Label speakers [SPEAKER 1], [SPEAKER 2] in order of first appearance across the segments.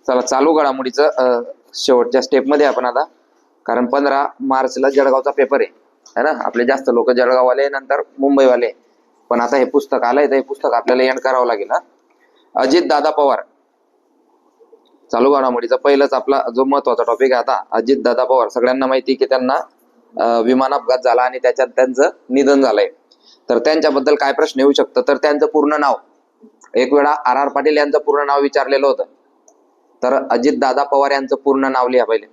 [SPEAKER 1] चला चालू घडामोडीचं शेवटच्या स्टेपमध्ये आपण आता, कारण 15 मार्चला जळगावचा पेपर आहे ना. आपले जास्त लोक जळगाववाले नंतर मुंबईवाले, पण आता हे पुस्तक आलंय तर हे पुस्तक आपल्याला एंड करावं लागेल. अजित दादा पवार, चालू घडामोडीचा पहिलाच आपला जो महत्वाचा टॉपिक आहे आता, अजित दादा पवार. सगळ्यांना माहिती की त्यांना विमान अपघात झाला आणि त्याच्यात त्यांचं निधन झालंय. तर त्यांच्याबद्दल काय प्रश्न येऊ शकतं, तर त्यांचं पूर्ण नाव, एक वेळा RR पाटील यांचं पूर्ण नाव विचारलेलं होतं. तर अजित दादा पवार यांचं पूर्ण नाव लिहा पहिले.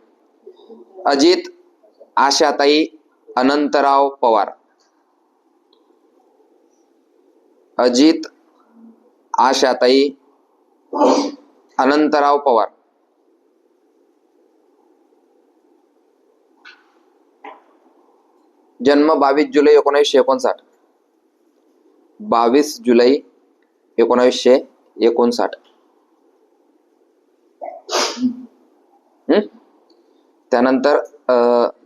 [SPEAKER 1] अजित आशाताई अनंतराव पवार. अजित आशाताई अनंतराव पवार. जन्म 22 जुलै 1959. 22 जुलै 1959. त्यानंतर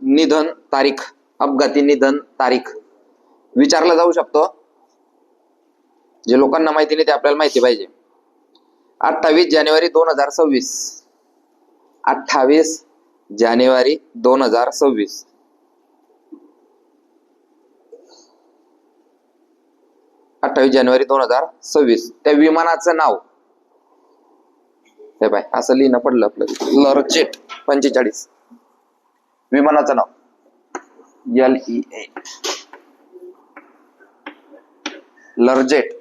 [SPEAKER 1] निधन तारीख, अपघाती निधन तारीख विचारला जाऊ शकतो. जे लोकांना माहिती नाही ते आपल्याला माहिती पाहिजे. 28 जानेवारी 2026. 28 जानेवारी 2026. 28 जानेवारी 2026. त्या विमानाचं नाव हे बाय असं लिहिणं पडलं आपलं, लरजेट 45. विमानाचं नाव LEA, लरजेट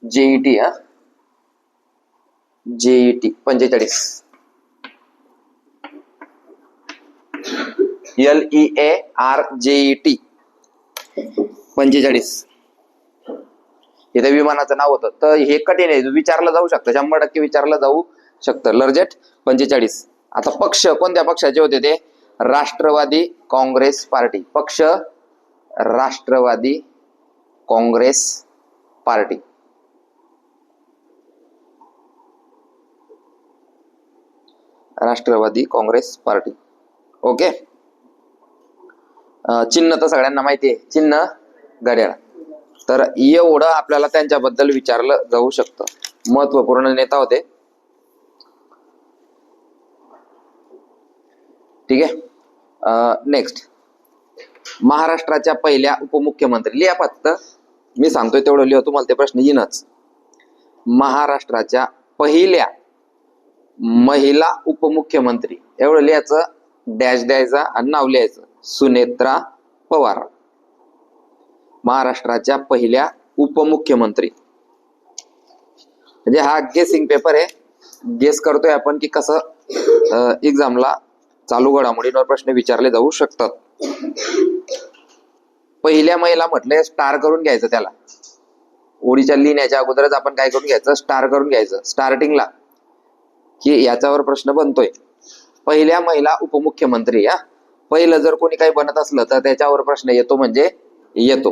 [SPEAKER 1] JET. JET 45. LEARJET 45. इथे विमानाचं नाव होतं. तर हे कठीण आहे, विचारलं जाऊ शकतं, 100% विचारलं जाऊ शकतं. लरजेट 45. आता पक्ष कोणत्या पक्षाचे होते ते? राष्ट्रवादी काँग्रेस पार्टी. पक्ष Rashtrawadi Congress party. Rashtrawadi Congress party. Okay. चिन्ह तर सगळ्यांना माहिती आहे, चिन्ह घड्याळ. तर एवढं आपल्याला त्यांच्याबद्दल विचारलं जाऊ शकतं. महत्वपूर्ण नेता होते. ठीक आहे. नेक्स्ट, महाराष्ट्राच्या पहिल्या उपमुख्यमंत्री. लिहा फक्त, मी सांगतोय तेवढं लिहा, तुम्हाला ते प्रश्न येईनच. महाराष्ट्राच्या पहिल्या महिला उपमुख्यमंत्री एवढं लिहायचं, डॅश द्यायचा आणि नाव लिहायचं. सुनेत्रा पवार. महाराष्ट्राच्या पहिल्या उपमुख्यमंत्री. म्हणजे हा गेसिंग पेपर आहे, गेस करतोय आपण की कसं एक्झामला चालू घडामोडींवर प्रश्न विचारले जाऊ शकतात. पहिल्या महिला म्हटलं स्टार करून घ्यायचं त्याला. ओळीच्या लिहिण्याच्या अगोदरच आपण काय करून घ्यायचं, स्टार करून घ्यायचं स्टार्टिंगला, की याच्यावर प्रश्न बनतोय. पहिल्या महिला उपमुख्यमंत्री. पहिलं जर कोणी काही बनत असलं तर त्याच्यावर प्रश्न येतो म्हणजे येतो.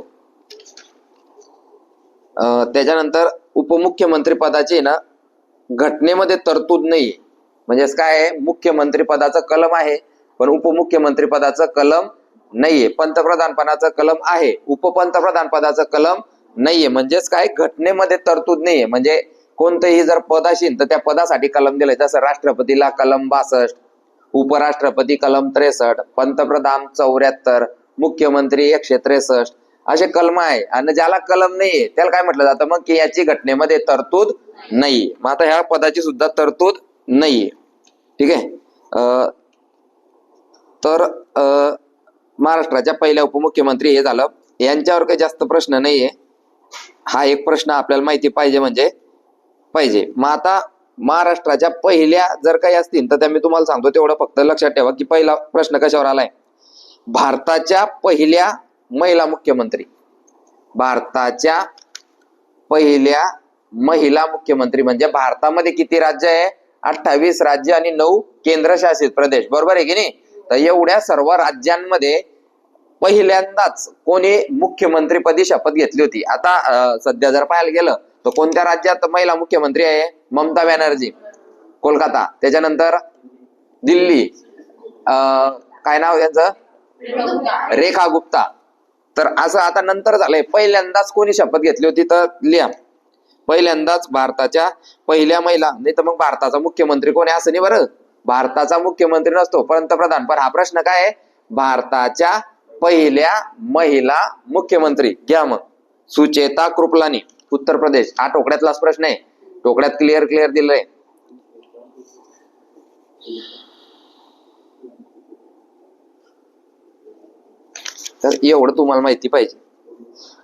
[SPEAKER 1] त्याच्यानंतर उपमुख्यमंत्री पदाची ना घटनेमध्ये तरतूद नाही. म्हणजेच काय आहे, मुख्यमंत्री पदाचं कलम आहे पण उपमुख्यमंत्री पदाचं कलम नाहीये. पंतप्रधान पदाचं कलम आहे, उपपंतप्रधान पदाचं कलम नाहीये. म्हणजेच काय, घटनेमध्ये तरतूद नाहीये. म्हणजे कोणतंही जर पद असेल तर त्या पदासाठी कलम दिलंय. जसं राष्ट्रपतीला कलम 62, उपराष्ट्रपती कलम 63, पंतप्रधान 74, मुख्यमंत्री 163, असे कलम आहे. आणि ज्याला कलम नाहीये त्याला काय म्हटलं जातं मग, की याची घटनेमध्ये तरतूद नाहीये. मग आता ह्या पदाची सुद्धा तरतूद नाहीये. ठीक आहे. तर महाराष्ट्राच्या पहिल्या उपमुख्यमंत्री हे झालं. यांच्यावर काही जास्त प्रश्न नाहीये. हा एक प्रश्न आपल्याला माहिती पाहिजे म्हणजे पाहिजे. मग आता महाराष्ट्राच्या पहिल्या जर काही असतील तर त्या मी तुम्हाला सांगतो, तेवढं फक्त लक्षात ठेवा की पहिला प्रश्न कशावर आलाय. भारताच्या पहिल्या महिला मुख्यमंत्री. भारताच्या पहिल्या महिला मुख्यमंत्री म्हणजे भारतामध्ये किती राज्य आहे? 28 राज्य आणि 9 केंद्रशासित प्रदेश. बरोबर आहे की नाही? तर एवढ्या सर्व राज्यांमध्ये पहिल्यांदाच कोणी मुख्यमंत्रीपदी शपथ घेतली होती. आता सध्या जर पाहायला गेलं तर कोणत्या राज्यात महिला मुख्यमंत्री आहे? ममता बॅनर्जी, कोलकाता. त्याच्यानंतर दिल्ली, काय नाव त्यांचं, रेखा गुप्ता. तर असं आता नंतर झालंय. पहिल्यांदाच कोणी शपथ घेतली होती तर लिहा. पहिल्यांदाच भारताच्या पहिल्या महिला, नाही तर मग भारताचा मुख्यमंत्री कोण आहे असं नाही बरं, भारताचा मुख्यमंत्री नसतो पंतप्रधान, पण हा प्रश्न काय आहे, भारताच्या पहिल्या महिला मुख्यमंत्री. घ्या मग, सुचेता कृपलानी, उत्तर प्रदेश. हा टोकड्यातलाच प्रश्न आहे, टोकड्यात क्लिअर दिलंय. तर एवढं तुम्हाला माहिती पाहिजे.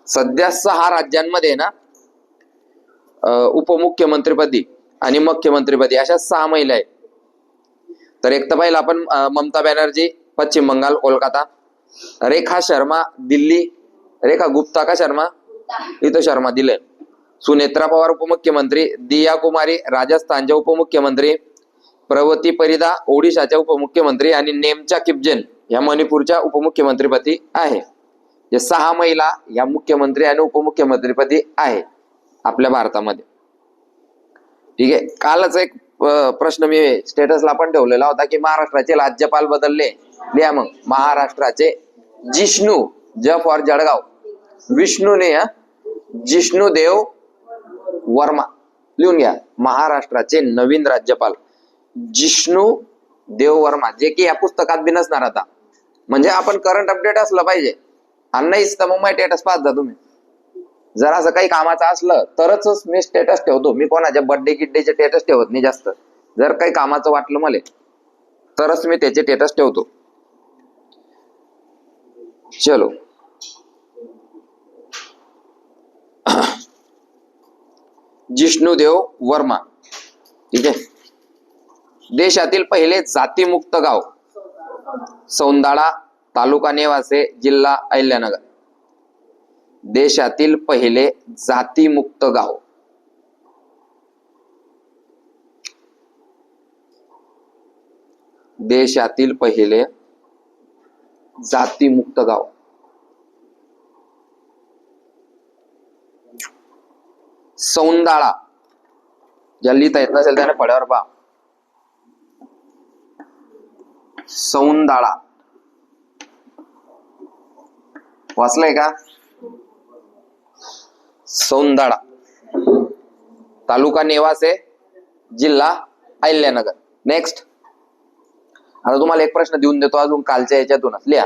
[SPEAKER 1] सध्या 6 राज्यांमध्ये ना उपमुख्यमंत्रीपदी आणि मुख्यमंत्रीपदी अशा 6 महिला आहेत. तर एक तर पहिला आपण ममता बॅनर्जी, पश्चिम बंगाल, कोलकाता. रेखा शर्मा, दिल्ली. रेखा गुप्ता का शर्मा, इथं शर्मा दिले. सुनेत्रा पवार उपमुख्यमंत्री. दिया कुमारी राजस्थानच्या उपमुख्यमंत्री. प्रवती परिदा ओडिशाच्या उपमुख्यमंत्री. आणि नेमचा किपजेन या मणिपूरच्या उपमुख्यमंत्रीपदी आहे. जे 6 महिला या मुख्यमंत्री आणि उपमुख्यमंत्रीपदी आहे आपल्या भारतामध्ये. ठीक आहे. कालच एक प्रश्न मी स्टेटसला पण ठेवलेला होता की महाराष्ट्राचे राज्यपाल बदलले. लिहा मग, महाराष्ट्राचे जिष्णू, ज फॉर जळगाव, विष्णूने जिष्णुदेव वर्मा लिहून घ्या. महाराष्ट्राचे नवीन राज्यपाल जिष्णू देव वर्मा, जे की या पुस्तकात बी नसणार आता. म्हणजे आपण करंट अपडेट असलं पाहिजे. आणि नाहीच तर मग माझे स्टेटस पाहत जा तुम्ही. जर असं काही कामाचं असलं तरच मी स्टेटस ठेवतो. मी कोणाच्या बर्थडे गिड्डेचे स्टेटस ठेवत नाही जास्त. जर काही कामाचं वाटलं मला तरच मी त्याचे स्टेटस ठेवतो. चलो, जिष्णुदेव वर्मा. ठीक आहे. देशातील पहिले जातीमुक्त गाव सौंदाळा, तालुका नेवासे, जिल्हा अहिल्यानगर. देशातील पहिले जातीमुक्त गाव. देशातील पहिले जातीमुक्त गाव. सौंदाळा. ज्या लिहिता येत नसेल त्याने फळ्यावर पहा. सौंदाळा वाचलंय का? सौंदाळा, तालुका नेवासे, जिल्हा अहिल्यानगर. नेक्स्ट. आता तुम्हाला एक प्रश्न देऊन देतो अजून कालच्या याच्यातूनच. लिहा.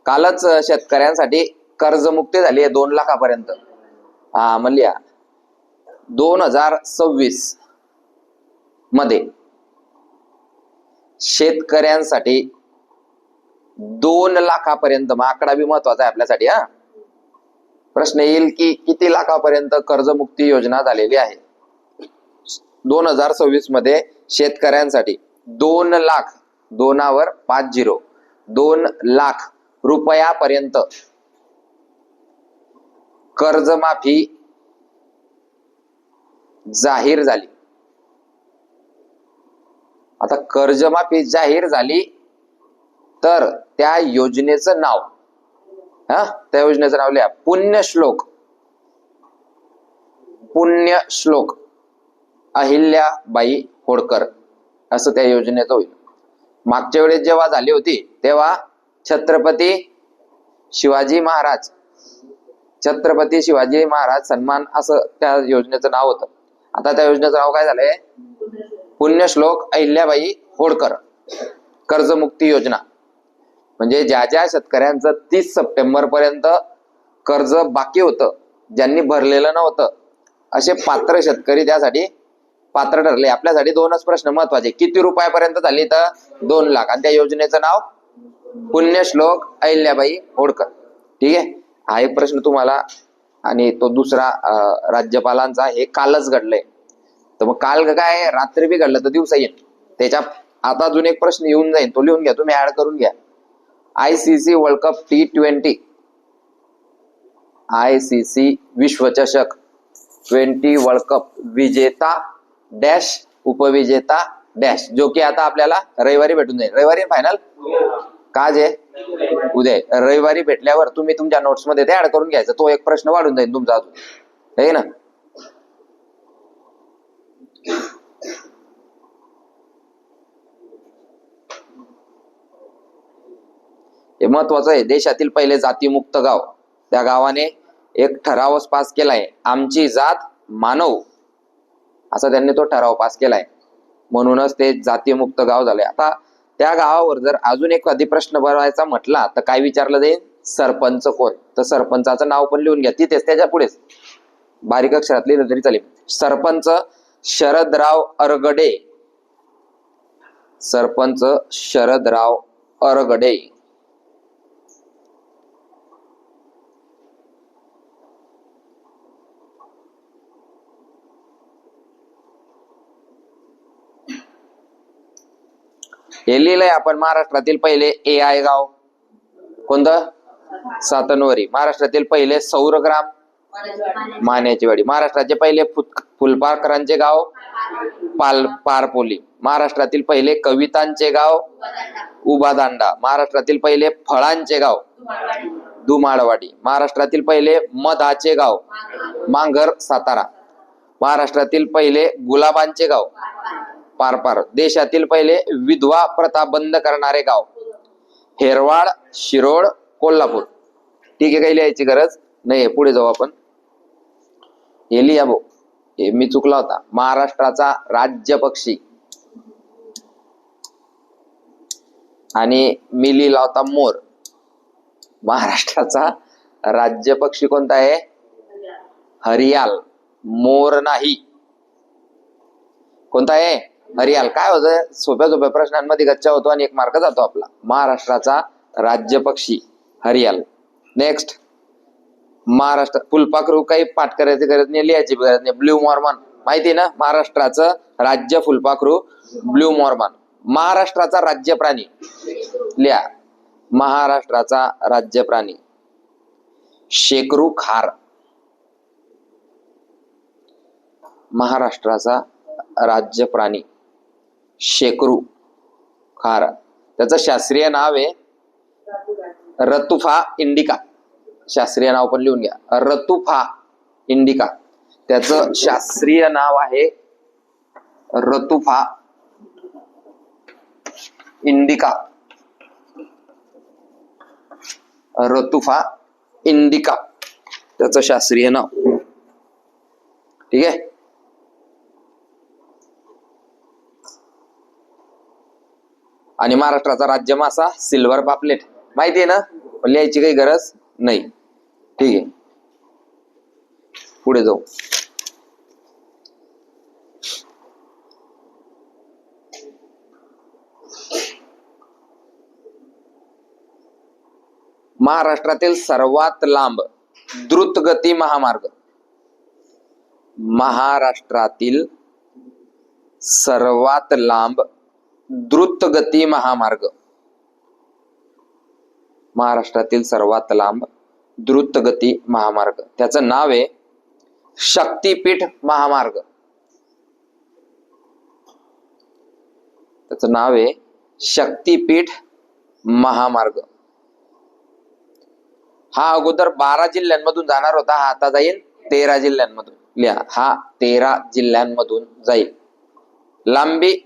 [SPEAKER 1] कालच शेतकऱ्यांसाठी कर्जमुक्ती झाली आहे 2 लाखापर्यंत. मग लिहा, 2026 मध्ये शेतकऱ्यांसाठी 2 लाखापर्यंत, मग आकडा बी महत्वाचा आहे आपल्यासाठी. प्रश्न येईल की किती लाखापर्यंत कर्जमुक्ती योजना झालेली आहे. 2026 मध्ये शेतकऱ्यांसाठी 2 लाख, 2वर 50, 2 लाख रुपयापर्यंत कर्जमाफी जाहीर झाली. आता कर्जमाफी जाहीर झाली तर त्या योजनेचं नाव, त्या योजनेचं नाव लिहा. पुण्यश्लोक. पुण्यश्लोक अहिल्याबाई होळकर असं त्या योजनेचं होईल. मागच्या वेळेस जेव्हा झाली होती तेव्हा छत्रपती शिवाजी महाराज सन्मान असं त्या योजनेचं नाव होतं. आता त्या योजनेचं नाव काय झालंय? पुण्यश्लोक अहिल्याबाई होळकर कर्जमुक्ती योजना. म्हणजे ज्या ज्या शेतकऱ्यांचं 30 सप्टेंबर पर्यंत कर्ज बाकी होतं, ज्यांनी भरलेलं नव्हतं, असे पात्र शेतकरी त्यासाठी पात्र ठरले. आपल्यासाठी 2च प्रश्न महत्वाचे. किती रुपयापर्यंत झाली? तर 2 लाख. आणि त्या योजनेचं नाव पुण्यश्लोक अहिल्याबाई होळकर. ठीक आहे. हा एक प्रश्न तुम्हाला. आणि तो दुसरा राज्यपालांचा, हे कालच घडलंय. तर मग काल काय, रात्री बी घडलं तर दिवसा येईल. त्याच्या आता अजून एक प्रश्न येऊन जाईल, तो लिहून घ्या, तुम्ही ऍड करून घ्या. ICC world cup T20, ICC विश्वचषक 20 वर्ल्ड कप विजेता डॅश, उपविजेता डॅश, जो की आता आपल्याला रविवारी भेटून जाईल. रविवारी फायनल का जे उद्या. रविवारी भेटल्यावर तुम्ही तुमच्या नोट्स मध्ये ते ऍड करून घ्यायचं. तो एक प्रश्न वाढून जाईल तुमचा अजून, आहे ना. हे महत्वाचं आहे. देशातील पहिले जातीमुक्त गाव. त्या गावाने एक ठरावच पास केलाय. आमची जात मानव असा त्यांनी तो ठराव पास केलाय, म्हणूनच ते जातीमुक्त गाव झाले. आता त्या गावावर जर अजून एक कधी प्रश्न बनवायचा म्हटला तर काय विचारलं जाईल, सरपंच कोण? तर सरपंचाचं नाव पण लिहून घ्या तिथेच, त्याच्या पुढेच बारीक अक्षरात लिहिलं तरी चालेल. सरपंच शरदराव अरगडे, सरपंच शरदराव अरगडे. हे लिहिलंय आपण. महाराष्ट्रातील पहिले AI गाव कोणतं? सातनवरी. महाराष्ट्रातील पहिले सौर ग्राम मान्याची वाडी. महाराष्ट्राचे पहिले फुलपाखरांचे गाव पारपोली. महाराष्ट्रातील पहिले कवितांचे गाव उभादांडा. महाराष्ट्रातील पहिले फळांचे गाव धुमाळवाडी. महाराष्ट्रातील पहिले मधाचे गाव मांगर सातारा. महाराष्ट्रातील पहिले गुलाबांचे गाव पारपार. देशातील पहिले विधवा प्रथा बंद करणारे गाव हेरवाड, शिरोळ, कोल्हापूर. ठीक आहे, काही लिहायची गरज नाही. पुढे जाऊ आपण. हे लिहा भाऊ, हे मी चुकला होता. महाराष्ट्राचा राज्य पक्षी आणि मी लिहिला होता मोर. महाराष्ट्राचा राज्य पक्षी कोणता आहे? हरियाल. मोर नाही. कोणता आहे? हरियाल. काय होतं, सोप्या सोप्या प्रश्नांमध्ये गच्चा होतो आणि 1 मार्क जातो आपला. महाराष्ट्राचा राज्य पक्षी हरियाल. नेक्स्ट, महाराष्ट्र फुलपाखरू. काही पाठ करायची गरज नाही, लिहायची गरज नाही. ब्ल्यू मॉर्मन माहिती ना, महाराष्ट्राचं राज्य फुलपाखरू ब्ल्यू मॉर्मन. महाराष्ट्राचा राज्य प्राणी लिहा. महाराष्ट्राचा राज्य प्राणी शेकरू खार. महाराष्ट्राचा राज्य प्राणी शेकरू खार. त्याचं शास्त्रीय नाव आहे रतुफा इंडिका. शास्त्रीय नाव पण लिहून घ्या, रतुफा इंडिका. त्याचं शास्त्रीय नाव आहे रतुफा इंडिका. रतुफा इंडिका त्याचं शास्त्रीय नाव. ठीक आहे. आणि महाराष्ट्राचा राज्य मासा सिल्वर पापलेट. माहिती आहे ना, लिहायची काही गरज नाही. ठीक आहे, पुढे जाऊ. महाराष्ट्रातील सर्वात लांब द्रुतगती महामार्ग. महाराष्ट्रातील सर्वात लांब द्रुतगती महामार्ग. महाराष्ट्रातील सर्वात लांब द्रुतगती महामार्ग. त्याचं नाव आहे शक्तीपीठ महामार्ग. त्याचं नाव आहे शक्तीपीठ महामार्ग. हा अगोदर 12 जिल्ह्यांमधून जाणार होता, हा आता जाईल 13 जिल्ह्यांमधून. लिहा, हा 13 जिल्ह्यांमधून जाईल. लांबी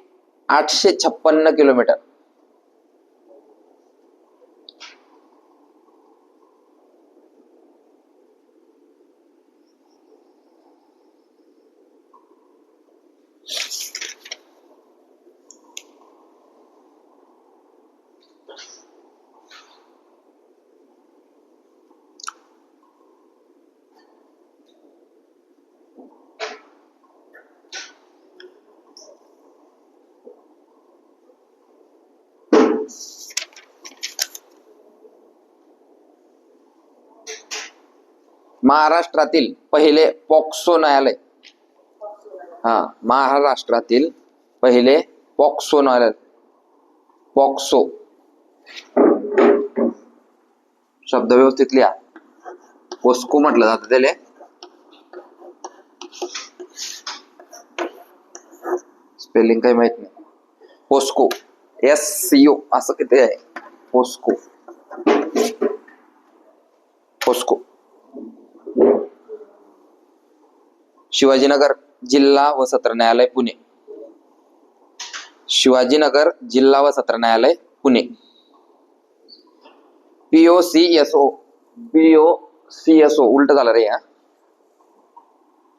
[SPEAKER 1] 856 किलोमीटर. महाराष्ट्रातील पहिले पॉक्सो न्यायालय. महाराष्ट्रातील पहिले पॉक्सो न्यायालय. पॉक्सो शब्द व्यवस्थित लिहा. पोस्को म्हटलं जातं त्याला. स्पेलिंग काही माहित नाही. पोस्को, SCO असं किती आहे. POCSO, POCSO. शिवाजीनगर जिल्हा व सत्र न्यायालय पुणे. शिवाजीनगर जिल्हा व सत्र न्यायालय पुणे. POCSO, POCSO उलट झालं रे.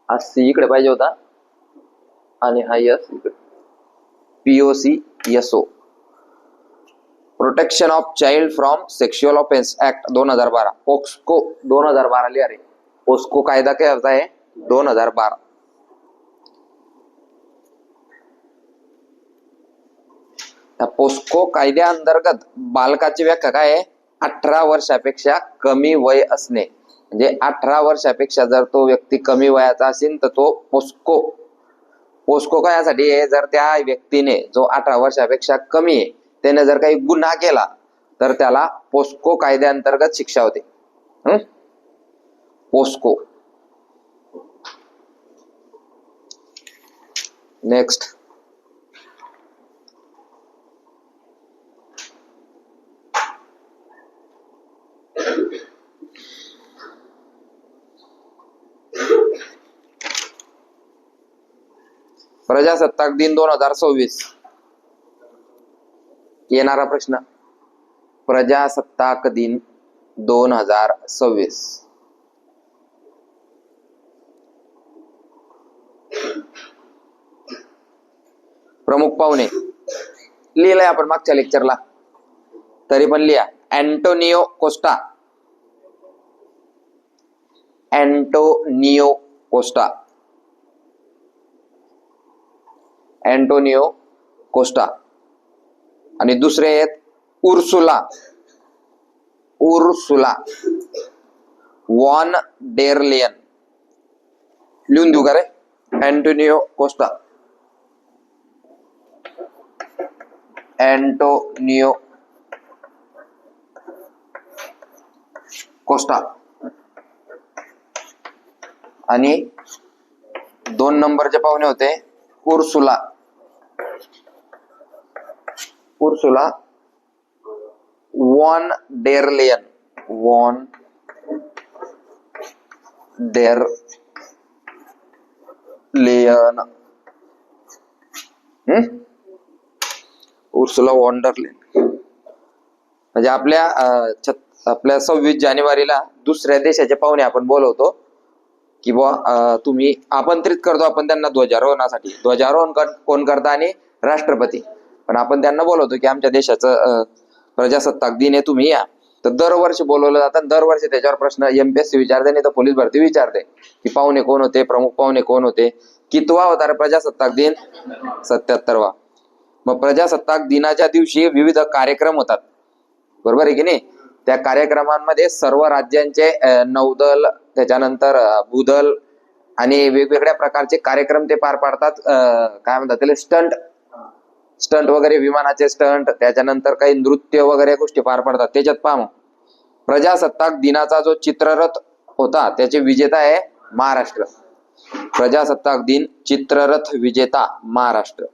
[SPEAKER 1] हा सी इकडे पाहिजे होता. आणि हा yes POCSO. Protection of child from sexual offence act 2012, पोक्सको 2012 लिहा रे. पोस्को कायदा काय होता है 2012. त्या पोस्को कायद्याअंतर्गत बालकाची व्याख्या काय आहे? 18 वर्षापेक्षा कमी वय असणे. म्हणजे 18 वर्षापेक्षा जर तो व्यक्ती कमी वयाचा असेल तर तो पोस्को काय यासाठी आहे? जर त्या व्यक्तीने जो 18 वर्षापेक्षा कमी आहे त्याने जर काही गुन्हा केला तर त्याला पोस्को कायद्याअंतर्गत शिक्षा होते. पोस्को. नेक्स्ट, प्रजासत्ताक दिन 2026 येणारा प्रश्न. प्रजासत्ताक दिन 2026 प्रमुख पाहुणे लिहिलंय आपण मागच्या लेक्चरला, तरी पण लिहा. Antonio Costa. Antonio Costa. Antonio Costa. आणि दुसरे आहेत उर्सुला वॉन डेर लेयन. लिहून देऊ का रे? Antonio Costa. Antonio Costa. आणि 2 नंबरचे पाहुणे होते Ursula von der Leyen. Ursula von der Leyen म्हणजे आपल्या 26 जानेवारीला दुसऱ्या देशाचे पाहुणे आपण बोलवतो की बुवा तुम्ही आमंत्रित करतो आपण त्यांना ध्वजारोहणासाठी. ध्वजारोहण कोण करता? आणि राष्ट्रपती. पण आपण त्यांना बोलवतो की आमच्या देशाचं प्रजासत्ताक दिन आहे, तुम्ही या. तर दरवर्षी बोलवलं जातं. दरवर्षी त्याच्यावर प्रश्न MPSC विचारते, नाही तर पोलीस भरती विचारते की पाहुणे कोण होते, प्रमुख पाहुणे कोण होते. कितवा होता रे प्रजासत्ताक दिन? 77वा. मग प्रजासत्ताक दिनाच्या दिवशी विविध कार्यक्रम होतात, बरोबर आहे की नाही? त्या कार्यक्रमांमध्ये सर्व राज्यांचे नौदल, त्याच्यानंतर भूदल आणि वेगवेगळ्या प्रकारचे कार्यक्रम ते पार पाडतात. काय म्हणतात त्याला? स्टंट वगैरे, विमानाचे स्टंट, त्याच्यानंतर काही नृत्य वगैरे गोष्टी पार पडतात. त्याच्यात पहा, प्रजासत्ताक दिनाचा जो चित्ररथ होता त्याचे विजेता आहे महाराष्ट्र. प्रजासत्ताक दिन चित्ररथ विजेता महाराष्ट्र.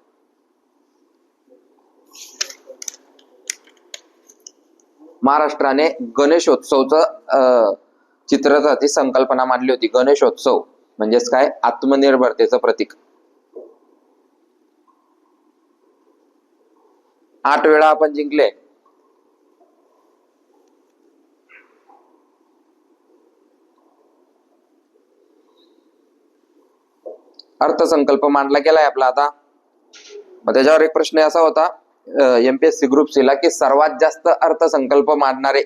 [SPEAKER 1] महाराष्ट्राने गणेशोत्सवचं चित्ररथाची संकल्पना मांडली होती. गणेशोत्सव म्हणजेच काय? आत्मनिर्भरतेचं प्रतीक. 8 वेळा आपण जिंकले. अर्थसंकल्प मांडला गेलाय आपला आता. मग त्याच्यावर एक प्रश्न असा होता MPSC ग्रुप सी ला की सर्वात जास्त अर्थसंकल्प मांडणारे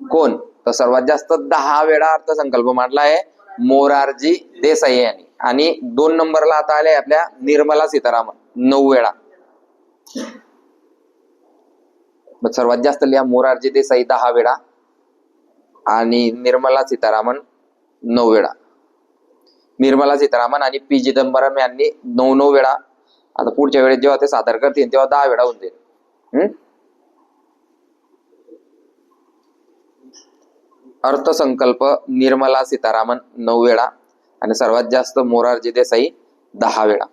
[SPEAKER 1] कोण? तर सर्वात जास्त 10 वेळा अर्थसंकल्प मांडला आहे मोरारजी देसाई यांनी. आणि 2 नंबरला आता आले आपल्या निर्मला सीतारामन, 9 वेळा. मग सर्वात जास्त लिहा मोरारजी देसाई 10 वेळा आणि निर्मला सीतारामन 9 वेळा. निर्मला सीतारामन आणि P चिदंबरम यांनी 9 वेळा. आता पुढच्या वेळेस जेव्हा ते सादर करतील तेव्हा 10 वेळा होऊन जाईल. अर्थसंकल्प निर्मला सीतारामन 9 वेळा आणि सर्वात जास्त मोरारजी देसाई 10 वेळा.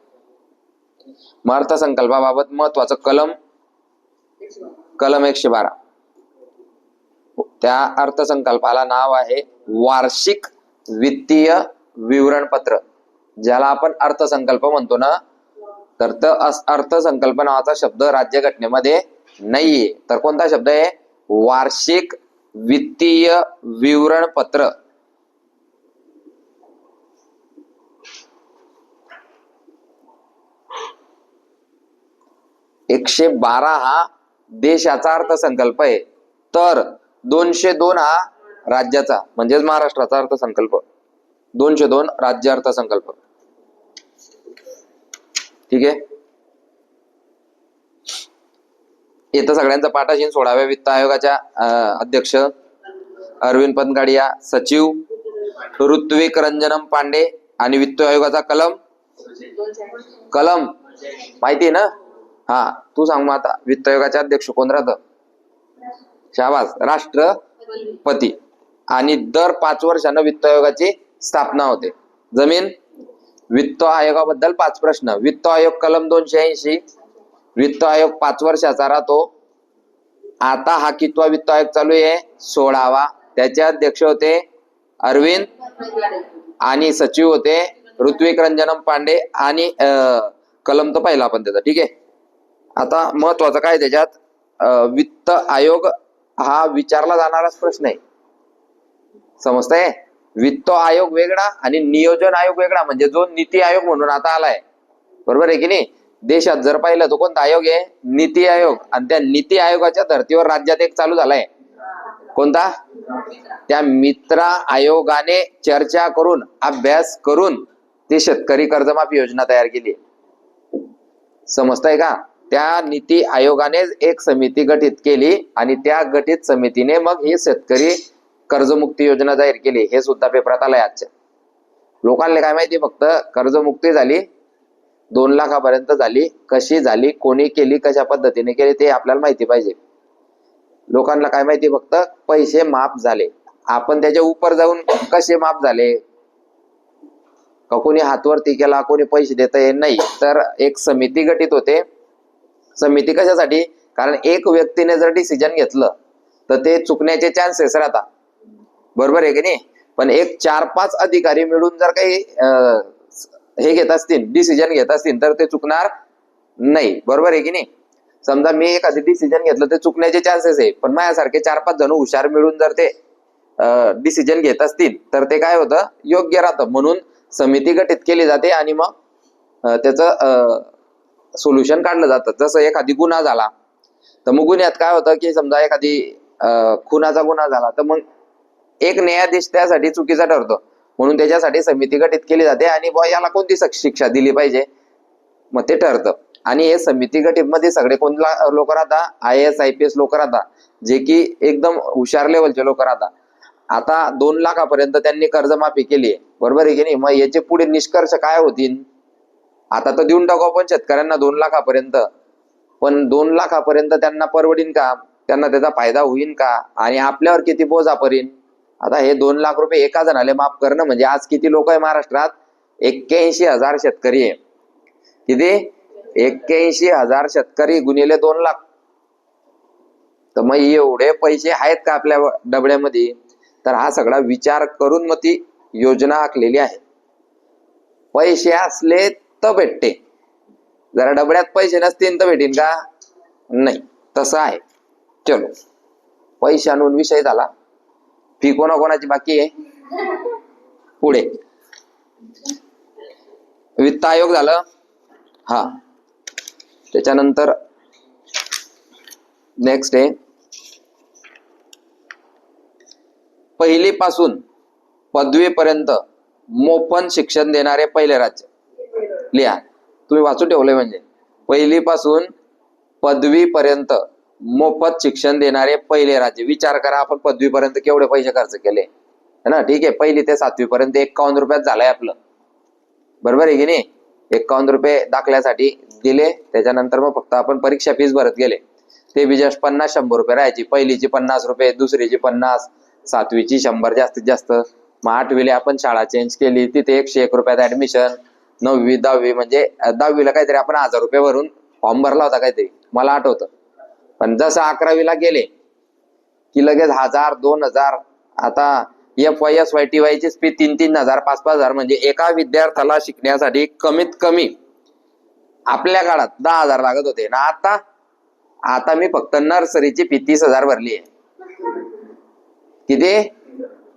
[SPEAKER 1] मग अर्थसंकल्पाबाबत महत्वाचं कलम 112. त्या अर्थसंकल्पाला नाव आहे वार्षिक वित्तीय विवरणपत्र, ज्याला आपण अर्थसंकल्प म्हणतो ना. तर अर्थसंकल्प नावाचा शब्द राज्यघटनेमध्ये नाहीये. तर कोणता शब्द आहे? वार्षिक वित्तीय विवरणपत्र. 112 हा देशाचा अर्थसंकल्प आहे, तर 202 हा राज्याचा म्हणजेच महाराष्ट्राचा अर्थसंकल्प. 202 राज्य अर्थसंकल्प. ठीक आहे. इथं सगळ्यांचा पाठ असेल. 16व्या वित्त आयोगाच्या अध्यक्ष अरविंद पनगाडिया, सचिव ऋत्विक रंजनम पांडे आणि वित्त आयोगाचा कलम माहिती आहे ना? हा, तू सांग मग आता वित्त आयोगाचे अध्यक्ष कोण राहतं? शाबास, राष्ट्रपती. आणि दर 5 वर्षांना वित्त आयोगाची स्थापना होते. जमीन वित्त आयोगाबद्दल 5 प्रश्न. वित्त आयोग कलम 280. वित्त आयोग 5 वर्षाचा राहतो. आता हा कितवा वित्त आयोग चालू आहे? 16वा. त्याचे अध्यक्ष होते अरविंद आणि सचिव होते ऋत्विक रंजनम पांडे आणि कलम तर पाहिला आपण त्याचा. ठीक आहे. आता महत्वाचं काय त्याच्यात, वित्त आयोग हा विचारला जाणाराच प्रश्न आहे. समजतंय? वित्त आयोग वेगळा आणि नियोजन आयोग वेगळा, म्हणजे जो नीती आयोग म्हणून आता आलाय. बरोबर आहे की नाही? देशात जर पाहिलं तर कोणता आयोग आहे? नीती आयोग. आणि त्या नीती आयोगाच्या धर्तीवर राज्यात एक चालू झालाय. कोणता? त्या मित्र आयोगाने चर्चा करून, अभ्यास करून ती शेतकरी कर्जमाफी योजना तयार केली. समजताय का? त्या नीती आयोगाने एक समिती गठीत केली आणि त्या गठीत समितीने मग ही शेतकरी कर्जमुक्ती योजना जाहीर केली. हे सुद्धा पेपरात आलंय आजच्या. लोकांना काय माहिती? फक्त कर्जमुक्ती झाली, 2 लाखापर्यंत झाली. कशी झाली, कोणी केली, कशा पद्धतीने केली ते आपल्याला माहिती पाहिजे. लोकांना काय माहिती? फक्त पैसे माफ झाले. आपण त्याच्या उपर जाऊन कसे माफ झाले, का कोणी हातवरती केला, कोणी पैसे देत नाही, तर एक समिती गठीत होते. समिती कशासाठी? कारण एक व्यक्तीने जर डिसिजन घेतलं तर ते चुकण्याचे चान्सेस राहतात. बरोबर आहे की नाही? पण एक 4-5 अधिकारी मिळून जर काही हे घेत असतील, डिसिजन घेत असतील, तर ते चुकणार नाही. बरोबर आहे की नाही? समजा मी एखादी डिसिजन घेतलं ते चुकण्याचे चान्सेस आहे, पण माझ्यासारखे 4-5 जण हुशार मिळून जर ते डिसिजन घेत असतील तर ते काय होतं? योग्य राहतं. म्हणून समिती गठीत केली जाते आणि मग त्याचं सोल्युशन काढलं जातं. जसं एखादी गुन्हा झाला तर मग गुन्ह्यात काय होतं की समजा एखादी खुनाचा गुन्हा झाला तर मग एक न्यायाधीश त्यासाठी चुकीचा ठरतो, म्हणून त्याच्यासाठी समिती गठीत केली जाते आणि याला कोणती शिक्षा दिली पाहिजे मग ते ठरतं. आणि हे समिती गठीत मध्ये सगळे कोणता लोक राहतात? IAS IPS लोक राहतात, जे की एकदम हुशार लेवलचे लोक राहतात. आता 2 लाखापर्यंत त्यांनी कर्जमाफी केली. बरोबर आहे की नाही? मग याचे पुढे निष्कर्ष काय होतील? आता तर देऊन टाकू आपण शेतकऱ्यांना 2 लाखापर्यंत, पण 2 लाखापर्यंत त्यांना परवडीन का? त्यांना त्याचा फायदा होईल का? आणि आपल्यावर किती बोजा पडेल? आता हे 2 लाख रुपये एका जणाला माफ करणं म्हणजे, आज किती लोक आहे महाराष्ट्रात? 81,000 शेतकरी आहे. किती? 81,000 शेतकरी गुणिले 2 लाख. तर मग एवढे पैसे आहेत का आपल्या डबड्यामध्ये? तर हा सगळा विचार करून मग ती योजना आखलेली आहे. पैसे असले तर भेटते, जरा डबड्यात पैसे नसतील तर भेटेन का? नाही, तसं आहे. चलो, पैसे आणून विषय झाला. फी कोणाकोणाची बाकी आहे? पुढे वित्त आयोग झालं. हा, त्याच्यानंतर नेक्स्ट आहे पहिलीपासून पदवीपर्यंत मोफत शिक्षण देणारे पहिले राज्य. लिहा, तुम्ही वाचून ठेवलंय म्हणजे. पहिलीपासून पदवीपर्यंत मोफत शिक्षण देणारे पहिले राज्य. विचार करा, आपण पदवीपर्यंत केवढे पैसे खर्च केले है ना? ठीक आहे. 1ली ते 7वी पर्यंत 51 रुपयात झालंय आपलं. बरोबर आहे की नाही? 51 रुपये दाखल्यासाठी दिले. त्याच्यानंतर मग फक्त आपण परीक्षा फीस भरत गेले. ते बी जस्ट 50-100 रुपये राहायची. पहिलीची 50 रुपये, दुसरीची 50, 7वीची 100 जास्तीत जास्त. मग 8वीला आपण शाळा चेंज केली, तिथे 101 रुपयात ऍडमिशन. 9वी 10वी म्हणजे 10वीला काहीतरी आपण 1000 रुपये भरून फॉर्म भरला होता काहीतरी, मला आठवतं. पण जसं 11वीला गेले की लगेच 1000, 2000. आता FY SY TY ची फी 3-3 हजार, 5-5 हजार. म्हणजे एका विद्यार्थ्याला शिकण्यासाठी कमीत कमी आपल्या काळात 10,000 लागत होते ना. आता मी फक्त नर्सरीची फी 30,000 भरली आहे. किती?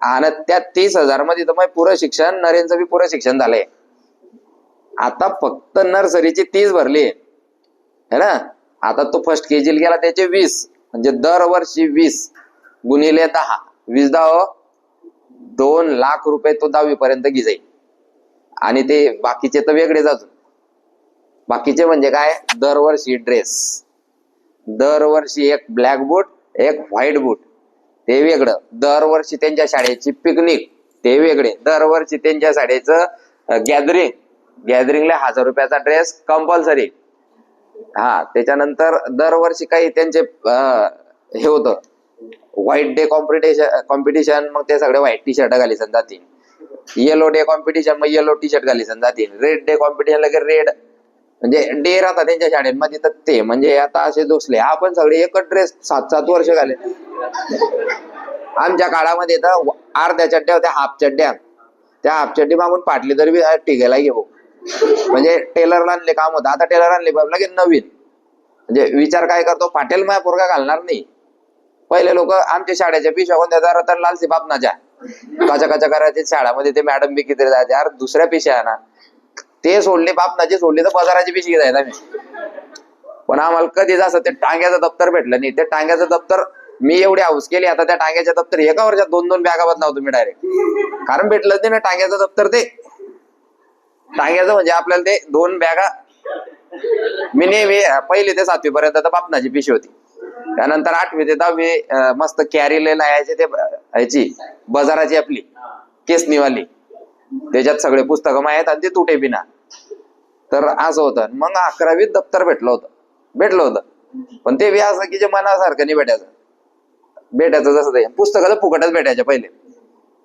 [SPEAKER 1] आणि त्या 30,000 मध्ये तर मग पुरं शिक्षण, नरेंद्रचं बी पुरं शिक्षण झालंय. आता फक्त नर्सरीची 30 भरली है ना. आता तो फर्स्ट केजीला गेला त्याचे 20, म्हणजे दरवर्षी 20 गुणिले 10, 20 10 2,00,000 रुपये तो 10वी पर्यंत जाईल. आणि ते बाकीचे तर वेगळेच अजून. बाकीचे म्हणजे काय, दरवर्षी ड्रेस, दरवर्षी एक ब्लॅक बूट, एक व्हाईट बूट, ते वेगळं. दरवर्षी त्यांच्या शाळेची पिकनिक, ते वेगळे. दरवर्षी त्यांच्या शाळेचं गॅदरिंगला 1,000 रुपयाचा ड्रेस कंपल्सरी. हा, त्याच्यानंतर दरवर्षी काही त्यांचे हे होतं व्हाईट डे कॉम्पिटिशन, मग ते सगळे व्हाईट टी शर्ट घाली जातील. येलो डे कॉम्पिटिशन, मग येलो टी शर्ट घाली जातील. रेड डे कॉम्पिटिशन लगे रेड, म्हणजे डे राहतात त्यांच्या शाळेमध्ये. तर ते म्हणजे आता असे दोसले आपण सगळे एकच ड्रेस 7-7 वर्ष घाले. आमच्या काळामध्ये तर अर्ध्या चड्ड्या होत्या, हाफ चड्ड्या. त्या हाफ चड्डी मागून फाटली तरी टिकायला घेऊ, म्हणजे टेलरला आणले काम होतं. आता टेलर आणले लगेच नवीन. म्हणजे विचार काय करतो, फाटेल माझ्या पोरगा घालणार नाही. पहिले लोक आमच्या शाळेच्या पिशव्या कोणत्या, जरा तर लालसी बापनाच्या कचा करायचे शाळामध्ये. ते मॅडम बी किती जायचे, अरे दुसऱ्या पिशव्या ना, ते सोडले बापनाची सोडली तर बाजाराची पिशवी जायला मी. पण आम्हाला कधीच असं ते टांग्याचं दप्तर भेटलं नाही. ते टांग्याचं दप्तर मी एवढी हाऊस केली, आता त्या टांग्याच्या दप्तर एका वर्षात 2-2 बॅगा बदलावतो मी डायरेक्ट. कारण भेटलंच नाही ना टांग्याचं दप्तर. ते टांग्याचं म्हणजे आपल्याला ते 2 बॅगा. मी नेहमी 1ली ते 7वी पर्यंत तर बापनाची पिशवी होती. त्यानंतर 8वी ते 10वी मस्त कॅरीला यायचे, ते ह्याची बाजाराची आपली केसनीवाली, त्याच्यात सगळे पुस्तकं आहेत आणि ते तुटे बिना. तर असं होतं. मग 11वीत दप्तर भेटलं होतं. पण ते असं की जे मनासारखं नाही भेटायचं जसं ते पुस्तकं फुकटच भेटायचे पहिले.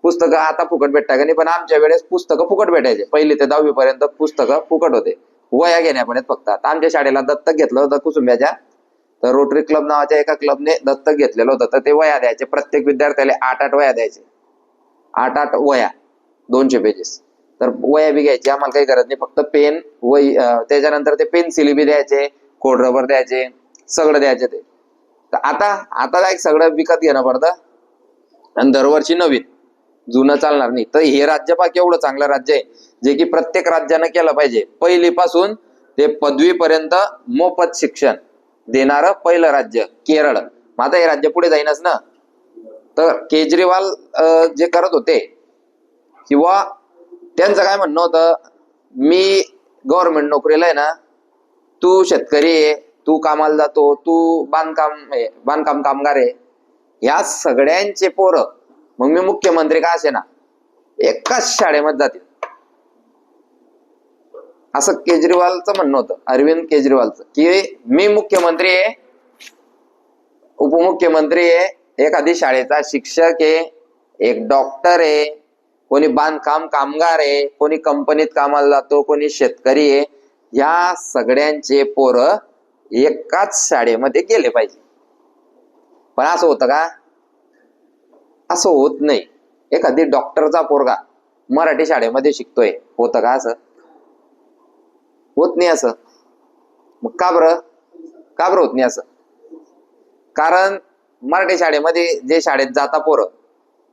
[SPEAKER 1] पुस्तकं आता फुकट भेटता का नाही, पण आमच्या वेळेस पुस्तकं फुकट भेटायचे. 1ली ते 10वी पर्यंत पुस्तकं फुकट होते, वया घेण्यापर्यंत फक्त. आता आमच्या शाळेला दत्तक घेतलं होतं कुसुंब्याच्या, तर रोटरी क्लब नावाच्या एका क्लबने दत्तक घेतलेलं होतं. तर ते वया द्यायचे, प्रत्येक विद्यार्थ्याला 8-8 वया द्यायचे. 8-8 वया, 200 पेजेस. तर वया बी घ्यायची, आम्हाला काही गरज नाही, फक्त पेन वही. त्याच्यानंतर ते पेन्सिल बी द्यायचे, खोड रबर द्यायचे, सगळं द्यायचे ते. तर आता काय सगळं विकत घेणं पडतं आणि दरवर्षी नवीन, जुनं चालणार नाही. तर हे राज्य पहा केवढं चांगलं राज्य आहे, जे की प्रत्येक राज्यानं केलं पाहिजे. 1ली पासून ते 5वी पर्यंत मोफत शिक्षण देणारं पहिलं राज्य केरळ. मग आता हे राज्य पुढे जाईनच ना. तर केजरीवाल जे करत होते, किंवा त्यांचं काय म्हणणं होतं, मी गव्हर्नमेंट नोकरीला आहे ना, तू शेतकरी आहे, तू कामाला जातो, तू बांधकाम कामगार आहे, या सगळ्यांचे पोरं, मग मी मुख्यमंत्री का असे ना, एकाच शाळेमध्ये जातील, असं केजरीवालचं म्हणणं होतं, अरविंद केजरीवालचं. की मी मुख्यमंत्री आहे, उपमुख्यमंत्री आहे, एखादी शाळेचा शिक्षक आहे, एक डॉक्टर आहे, कोणी बांधकाम कामगार आहे, कोणी कंपनीत कामाला जातो, कोणी शेतकरी आहे, या सगळ्यांचे पोरं एकाच शाळेमध्ये गेले पाहिजे. पण असं होतं का? असं होत नाही. एखादी डॉक्टरचा पोरगा मराठी शाळेमध्ये शिकतोय, होतं का असं? होत नाही असं. मग का बरं होत नाही असं? कारण मराठी शाळेमध्ये जे शाळेत जाता पोरं,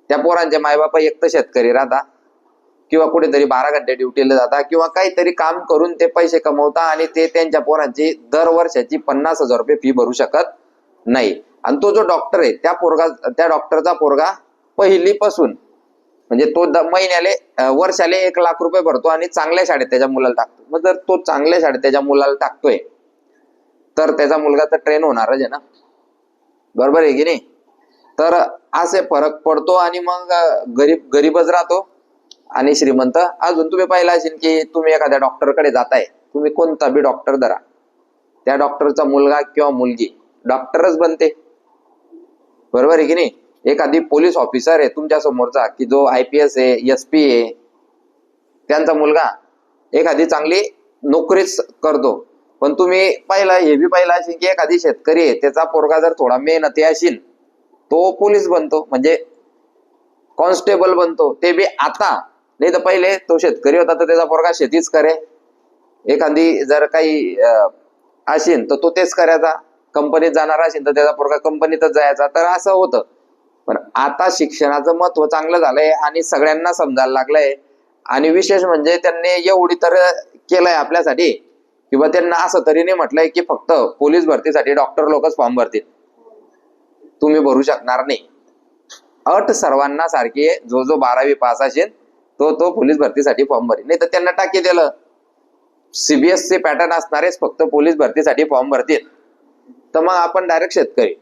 [SPEAKER 1] त्या पोरांचे मायबाप एक तर शेतकरी राहता, किंवा कुठेतरी 12 घंटे ड्युटीला जाता, किंवा काहीतरी काम करून ते पैसे कमवता, आणि ते त्यांच्या पोरांची दरवर्षाची 50,000 रुपये फी भरू शकत नाही. आणि तो जो डॉक्टर आहे, त्या डॉक्टरचा पोरगा 1ली पासून, म्हणजे तो महिन्याले वर्षाले 1,00,000 रुपये भरतो आणि चांगल्या शाळेत त्याच्या मुलाला टाकतो. मग जर तो चांगल्या शाळेत त्याच्या मुलाला टाकतोय, तर त्याचा मुलगा तर ट्रेन होणारच आहे ना, बरोबर आहे की नाही? तर असे फरक पडतो. आणि मग गरीबच राहतो आणि श्रीमंत अजून. तुम्ही पाहिलं असेल की तुम्ही एखाद्या डॉक्टरकडे जाताय, तुम्ही कोणता बी डॉक्टर धरा, त्या डॉक्टरचा मुलगा किंवा मुलगी डॉक्टरच बनते, बरोबर आहे की नाही? एखादी पोलीस ऑफिसर आहे तुमच्या समोरचा, की जो IPS आहे, SP आहे, त्यांचा मुलगा एखादी चांगली नोकरीच करतो. पण तुम्ही हे बी पाहिलं असेल की एखादी शेतकरी आहे, त्याचा पोरगा जर थोडा मेहनती असेल, तो पोलीस बनतो, म्हणजे कॉन्स्टेबल बनतो. ते बी आता, नाही तर पहिले तो शेतकरी होता तर त्याचा पोरगा शेतीच करे. एखादी जर काही असेल तर तो तेच करायचा. कंपनीत जाणार असेल तर त्याचा पोरगा कंपनीतच जायचा. तर असं होतं. पण आता शिक्षणाचं महत्व चांगलं झालंय आणि सगळ्यांना समजायला लागलंय. आणि विशेष म्हणजे त्यांनी एवढी तर केलंय आपल्यासाठी, किंवा त्यांना असं तरी नाही म्हटलंय की फक्त पोलीस भरतीसाठी डॉक्टर लोकच फॉर्म भरतील, तुम्ही भरू शकणार नाही. अट सर्वांना सारखी आहे, जो जो 12वी पास असेल तो पोलीस भरतीसाठी फॉर्म भरेल. नाही तर त्यांना टाकी दिलं सीबीएससी पॅटर्न असणारेच फक्त पोलीस भरतीसाठी फॉर्म भरतील, तर मग आपण डायरेक्ट शेतकरी.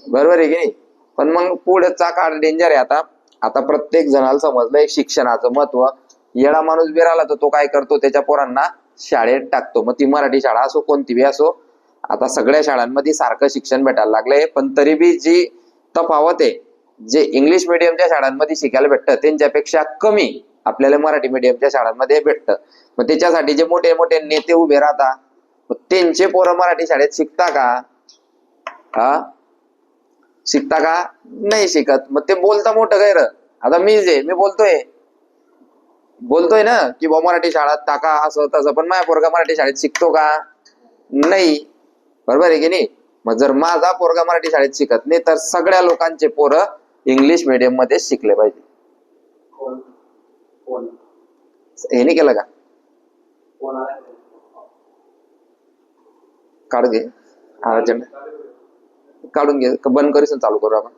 [SPEAKER 1] बरोबर आहे की नाही? पण मग पुढचा काळ डेंजर आहे. आता आता प्रत्येक जणाला समजलंय शिक्षणाचं महत्व. येडा माणूस बी राहिला तर तो काय करतो, त्याच्या पोरांना शाळेत टाकतो, मग ती मराठी शाळा असो कोणती बी असो. आता सगळ्या शाळांमध्ये सारखं शिक्षण भेटायला लागलंय, पण तरी बी जी तफावत आहे, जे इंग्लिश मिडियमच्या शाळांमध्ये शिकायला भेटतं त्यांच्यापेक्षा कमी आपल्याला मराठी मिडियमच्या शाळांमध्ये भेटतं. मग त्याच्यासाठी जे मोठे मोठे नेते उभे राहतात, त्यांचे पोरं मराठी शाळेत शिकता का? हा, शिकता का? नाही शिकत. मग ते बोलता मोठं गैर. आता मी बोलतोय ना की बा मराठी शाळेत टाका असं तसं, पण माझा पोरगा मराठी शाळेत शिकतो का? नाही. बरोबर आहे की नाही? मग जर माझा पोरगा मराठी शाळेत शिकत नाही तर सगळ्या लोकांचे पोरं इंग्लिश मिडियम मध्ये शिकले पाहिजे. हे नाही केलं का? काढ घे अर्जंट, काढून घे, बंद करीस चालू करू आपण.